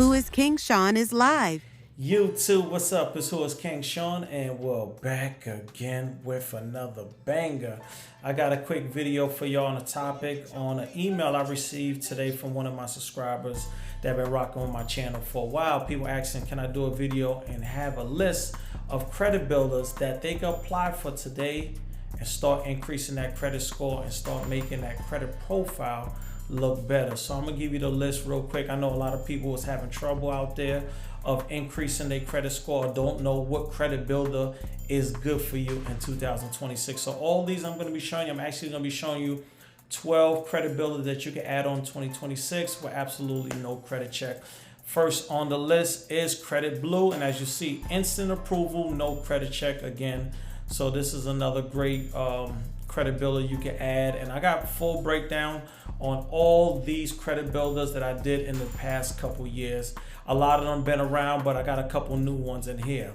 Who is King Sean is live. YouTube, what's up? It's Who is King Sean, and we're back again with another banger. I got a quick video for y'all on a topic on an email I received today from one of my subscribers that have been rocking on my channel for a while. People asking, can I do a video and have a list of credit builders that they can apply for today and start increasing that credit score and start making that credit profile look better. So I'm gonna give you the list real quick. I know a lot of people was having trouble out there of increasing their credit score, don't know what credit builder is good for you in 2026. So all these I'm gonna be showing you, I'm actually gonna be showing you 12 credit builders that you can add on 2026 with absolutely no credit check. First on the list is Credit Blue, and as you see, instant approval, no credit check again. So this is another great credit builder you can add, and I got full breakdown on all these credit builders that I did in the past couple years. A lot of them been around, but I got a couple new ones in here.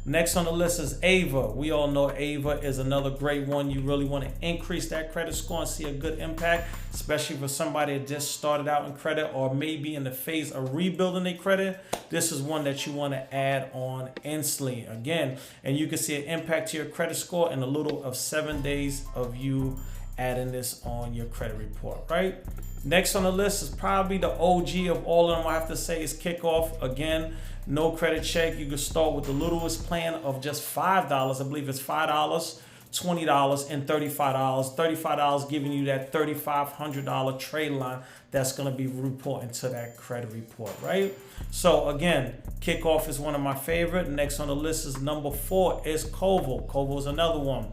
Next on the list is Ava. We all know Ava is another great one. You really want to increase that credit score and see a good impact, especially for somebody that just started out in credit or maybe in the phase of rebuilding their credit. This is one that you want to add on instantly again, and you can see an impact to your credit score in a little of 7 days of you adding this on your credit report, right? Next on the list is probably the OG of all of them, I have to say, is Kickoff. Again, no credit check. You can start with the littlest plan of just $5. I believe it's $5, $20, and $35. $35 giving you that $3,500 trade line that's going to be reporting to that credit report, right? So again, Kickoff is one of my favorite. Next on the list is number 4 is Koval. Koval is another one.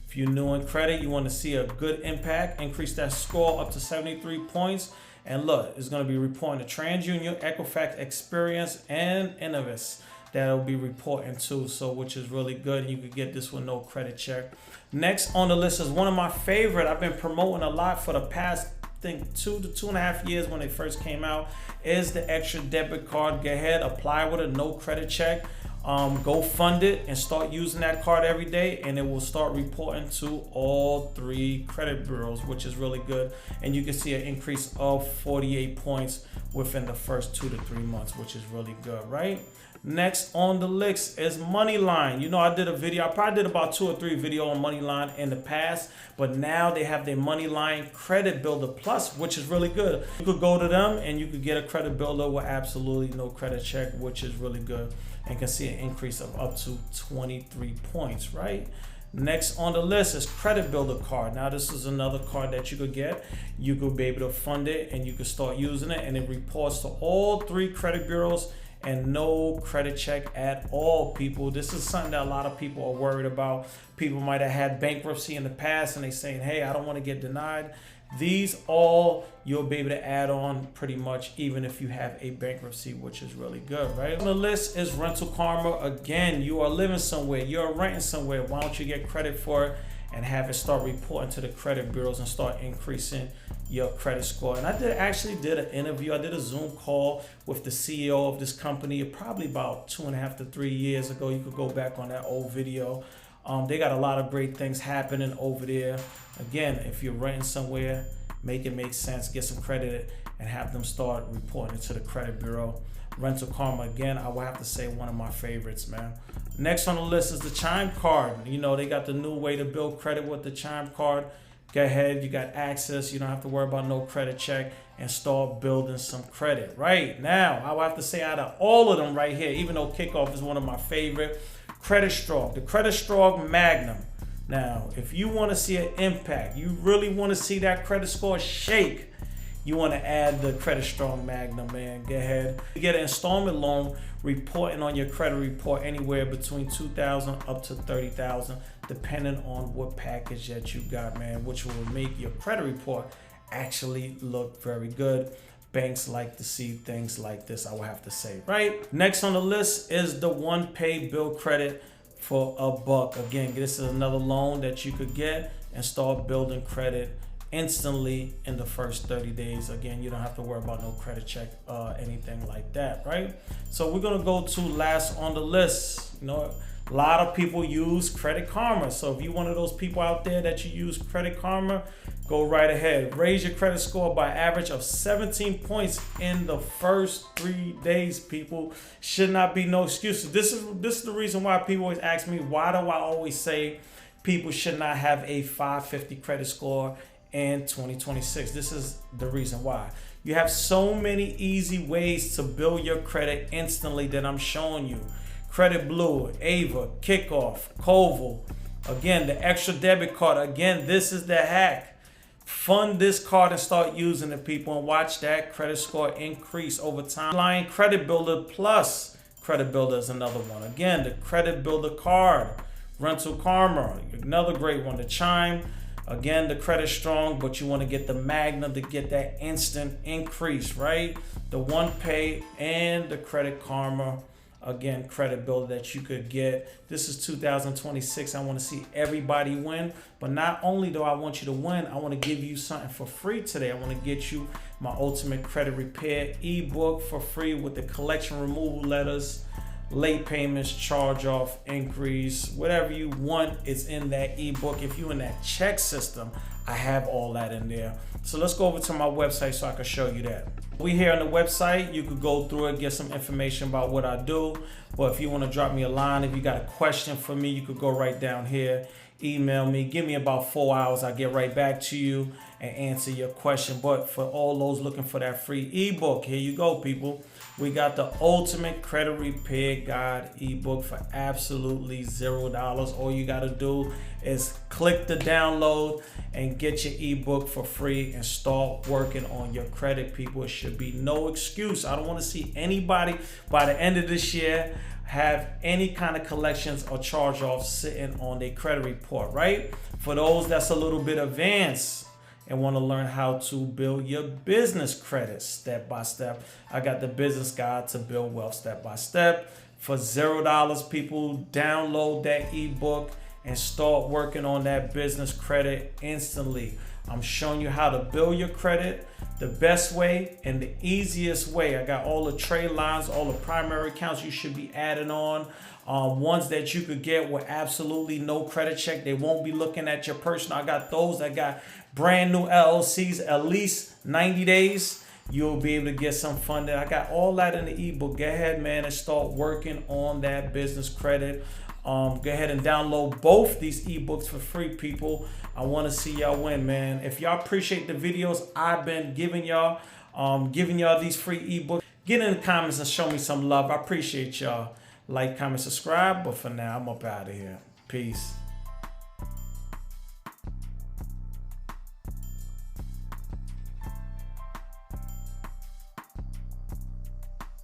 If you're new in credit, you want to see a good impact, increase that score up to 73 points. And look, it's going to be reporting to TransUnion, Equifax, Experience, and Innovis that will be reporting to, so which is really good. You could get this with no credit check. Next on the list is one of my favorite. I've been promoting a lot for the past, I think, 2 to 2.5 years when they first came out, is the Extra Debit Card. Go ahead, apply with a no credit check. Go fund it and start using that card every day, and it will start reporting to all 3 credit bureaus, which is really good. And you can see an increase of 48 points within the first 2 to 3 months, which is really good, right? Next on the list is Moneyline. You know, I did a video, I probably did about 2 or 3 videos on Moneyline in the past, but now they have their Moneyline Credit Builder Plus, which is really good. You could go to them and you could get a credit builder with absolutely no credit check, which is really good, and can see an increase of up to 23 points, right? Next on the list is Credit Builder Card. Now this is another card that you could get. You could be able to fund it and you could start using it, and it reports to all 3 credit bureaus and no credit check at all, people. This is something that a lot of people are worried about. People might have had bankruptcy in the past and they saying, hey, I don't want to get denied. These all you'll be able to add on pretty much even if you have a bankruptcy, which is really good, right? On the list is Rental Karma. Again, you are living somewhere, you're renting somewhere. Why don't you get credit for it and have it start reporting to the credit bureaus and start increasing your credit score? And I actually did an interview. I did a Zoom call with the CEO of this company probably about 2.5 to 3 years ago. You could go back on that old video. They got a lot of great things happening over there. Again, if you're renting somewhere, make it make sense, get some credit and have them start reporting it to the credit bureau. Rental Karma, again, I will have to say one of my favorites, man. Next on the list is the Chime Card. You know, they got the new way to build credit with the Chime Card. Go ahead, you got access, you don't have to worry about no credit check, and start building some credit. Right now, I will have to say out of all of them right here, even though Kickoff is one of my favorite, Credit Strong, the Credit Strong Magnum. Now, if you want to see an impact, you really want to see that credit score shake, you want to add the Credit Strong Magnum, man. Go ahead. You get an installment loan reporting on your credit report anywhere between $2,000 up to $30,000, depending on what package that you got, man, which will make your credit report actually look very good. Banks like to see things like this, I will have to say, right? Next on the list is the One Pay Bill Credit for $1. Again, this is another loan that you could get and start building credit instantly in the first 30 days. Again, you don't have to worry about no credit check, anything like that, right? So we're gonna go to last on the list. You know, A lot of people use Credit Karma. So if you're one of those people out there that you use Credit Karma, go right ahead. Raise your credit score by average of 17 points in the first 3 days, people. Should not be no excuses. This is the reason why people always ask me, why do I always say people should not have a 550 credit score in 2026? This is the reason why. You have so many easy ways to build your credit instantly that I'm showing you. Credit Blue, Ava, Kickoff, Koval. Again, the extra debit card. Again, this is the hack. Fund this card and start using it, people, and watch that credit score increase over time. Line Credit Builder Plus. Credit Builder is another one. Again, the Credit Builder card. Rental Karma, another great one. The Chime. Again, the credit strong, but you want to get the Magna to get that instant increase, right? The One Pay and the Credit Karma, again, credit builder that you could get. This is 2026. I want to see everybody win. But not only do I want you to win, I want to give you something for free today. I want to get you my Ultimate Credit Repair ebook for free with the collection removal letters, late payments, charge off, increase, whatever you want is in that ebook. If you're in that check system, I have all that in there. So let's go over to my website so I can show you that. We here on the website, you could go through it, get some information about what I do. But if you want to drop me a line, if you got a question for me, you could go right down here, email me, give me about 4 hours. I'll get right back to you and answer your question. But for all those looking for that free ebook, here you go, people. We got the Ultimate Credit Repair Guide ebook for absolutely $0. All you got to do is click the download and get your ebook for free and start working on your credit, people. It should be no excuse. I don't want to see anybody by the end of this year have any kind of collections or charge-offs sitting on their credit report, right? For those that's a little bit advanced and want to learn how to build your business credit step by step, I got the business guide to build wealth step by step for $0. People, download that ebook and start working on that business credit instantly. I'm showing you how to build your credit the best way and the easiest way. I got all the trade lines, all the primary accounts you should be adding on. Ones that you could get with absolutely no credit check. They won't be looking at your personal. I got those that got brand new LLCs, at least 90 days. You'll be able to get some funding. I got all that in the ebook. Go ahead, man, and start working on that business credit. Go ahead and download both these ebooks for free, people. I want to see y'all win, man. If y'all appreciate the videos I've been giving y'all these free ebooks, get in the comments and show me some love. I appreciate y'all. Like, comment, subscribe. But for now, I'm up out of here. Peace.